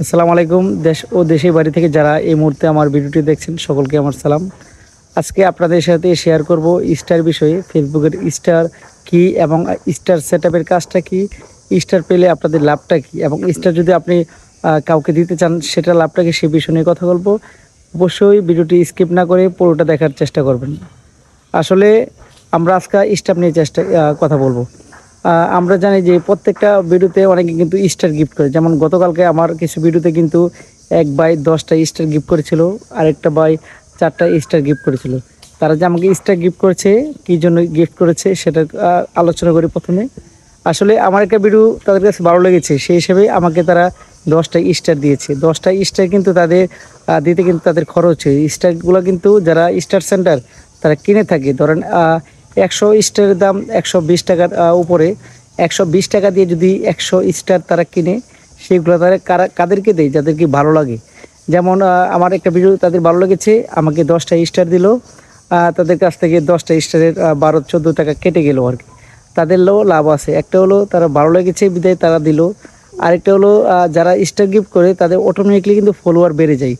আসসালামু আলাইকুম। দেশ ও দেশের বাইরে থেকে যারা এই মুহূর্তে আমার ভিডিওটি দেখছেন সকলকে আমার সালাম। আজকে আপনাদের সাথে শেয়ার করব স্টার বিষয়ে। ফেসবুকের স্টার কি এবং স্টার সেটআপের কাজটা কি, স্টার পেলে আপনাদের লাভটা কি এবং স্টার যদি আপনি কাউকে দিতে চান সেটা লাভটা কি, সে বিষয় নিয়ে কথা বলবো। অবশ্যই ভিডিওটি স্কিপ না করে পুরোটা দেখার চেষ্টা করবেন। আসলে আমরা আজকে স্টার নিয়ে কথা বলবো। আমরা জানি যে প্রত্যেকটা ভিডিওতে অনেকে কিন্তু স্টার গিফট করে। যেমন গতকালকে আমার কিছু ভিডিওতে কিন্তু এক ভাই 10টা স্টার গিফট করেছিল, আরেকটা ভাই 4টা স্টার গিফট করেছিল। তারা যে আমাকে স্টার গিফট করেছে, কী জন্য গিফট করেছে সেটা আলোচনা করি প্রথমে। আসলে আমার একটা ভিডিও তাদের কাছে ভালো লেগেছে, সেই হিসেবে আমাকে তারা 10টা স্টার দিয়েছে। 10টা স্টার কিন্তু তাদের দিতে কিন্তু তাদের খরচ হয়। স্টারগুলো কিন্তু যারা স্টার সেন্টার তারা কিনে থাকে, ধরেন 100 স্টারের দাম 120 টাকার উপরে। 120 টাকা দিয়ে যদি 100 স্টার তারা কিনে, সেগুলো তারা কাদেরকে দেয়? যাদেরকে ভালো লাগে। যেমন আমার একটা ভিডিও তাদের ভালো লেগেছে, আমাকে 10টা স্টার দিল। তাদের কাছ থেকে 10টা স্টারের 12-14 টাকা কেটে গেল আর কি। তাদেরও লাভ আছে। একটা হলো তারা ভালো লেগেছে বিদায় তারা দিল। আরেকটা হলো যারা স্টার গিফট করে তাদের অটোমেটিকলি কিন্তু ফলোয়ার বেড়ে যায়।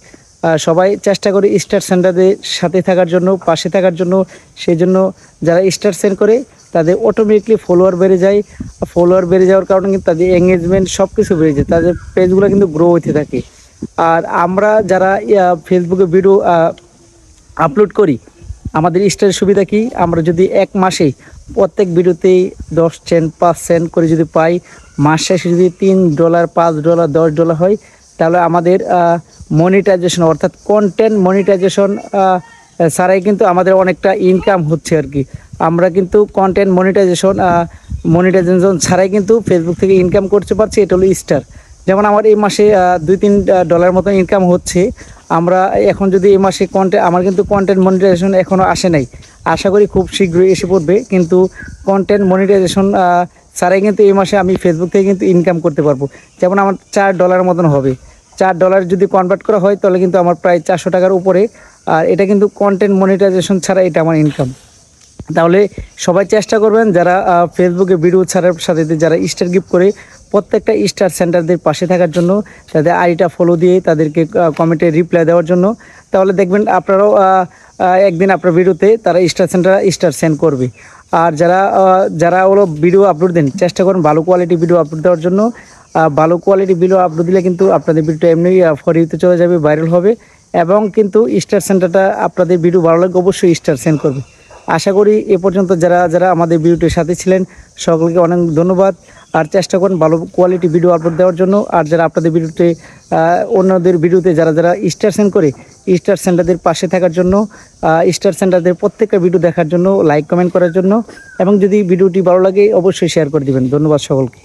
সবাই চেষ্টা করে স্টার সেন্টারদের সাথে থাকার জন্য, পাশে থাকার জন্য। সেই জন্য যারা স্টার সেন্ড করে তাদের অটোমেটিকলি ফলোয়ার বেড়ে যায়। ফলোয়ার বেড়ে যাওয়ার কারণে কিন্তু তাদের এঙ্গেজমেন্ট সব কিছু বেড়ে যায়, তাদের পেজগুলো কিন্তু গ্রো হতে থাকে। আর আমরা যারা ফেসবুকে ভিডিও আপলোড করি, আমাদের স্টারের সুবিধা কি? আমরা যদি এক মাসে প্রত্যেক ভিডিওতেই 10 সেন্ট 5 সেন্ট করে যদি পাই, মাস শেষে যদি $3 $5 $10 হয়, তাহলে আমাদের মনিটাইজেশন অর্থাৎ কন্টেন্ট মনিটাইজেশন ছাড়াই কিন্তু আমাদের অনেকটা ইনকাম হচ্ছে আর কি। আমরা কিন্তু কন্টেন্ট মনিটাইজেশন ছাড়াই কিন্তু ফেসবুক থেকে ইনকাম করতে পারছি। এটা হলো স্টার। যেমন আমার এই মাসে $2-3 মতো ইনকাম হচ্ছে। আমরা এখন যদি এই মাসে আমার কিন্তু কন্টেন্ট মনিটাইজেশন এখনও আসে নাই, আশা করি খুব শীঘ্রই এসে পড়বে। কিন্তু কন্টেন্ট মনিটাইজেশন ছাড়াই কিন্তু এই মাসে আমি ফেসবুক থেকে কিন্তু ইনকাম করতে পারবো। যেমন আমার $4 মতন হবে। $4 যদি কনভার্ট করা হয় তাহলে কিন্তু আমার প্রায় 400 টাকার উপরে। আর এটা কিন্তু কন্টেন্ট মনিটাইজেশন ছাড়া এটা আমার ইনকাম। তাহলে সবাই চেষ্টা করবেন যারা ফেসবুকে ভিডিও ছাড়ার সাথে যারা স্টার গিফট করে প্রত্যেকটা স্টার সেন্টারদের পাশে থাকার জন্য, তাদের আইডিটা ফলো দিয়ে তাদেরকে কমেন্টে রিপ্লাই দেওয়ার জন্য। তাহলে দেখবেন আপনারাও একদিন আপনার ভিডিওতে তারা স্টার সেন্ড করবে। আর যারা হলো ভিডিও আপলোড দেন, চেষ্টা করুন ভালো কোয়ালিটি ভিডিও আপলোড দেওয়ার জন্য। ভালো কোয়ালিটি ভিডিও আপলোড দিলে কিন্তু আপনাদের ভিডিওটা এমনি ফর ইউতে চলে যাবে, ভাইরাল হবে। এবং কিন্তু স্টার সেন্টারটা আপনাদের ভিডিও ভালো লাগে অবশ্যই স্টার সেন্ড করবে। আশা করি এ পর্যন্ত যারা আমাদের ভিডিওটির সাথে ছিলেন সকলকে অনেক ধন্যবাদ। আর চেষ্টা করুন ভালো কোয়ালিটি ভিডিও আপলোড দেওয়ার জন্য। আর যারা আপনাদের ভিডিওতে অন্যদের ভিডিওতে যারা স্টার সেন্ড করে, স্টার সেন্টারদের পাশে থাকার জন্য, স্টার সেন্টারদের প্রত্যেকটা ভিডিও দেখার জন্য, লাইক কমেন্ট করার জন্য, এবং যদি ভিডিওটি ভালো লাগে অবশ্যই শেয়ার করে দিবেন। ধন্যবাদ সকলকে।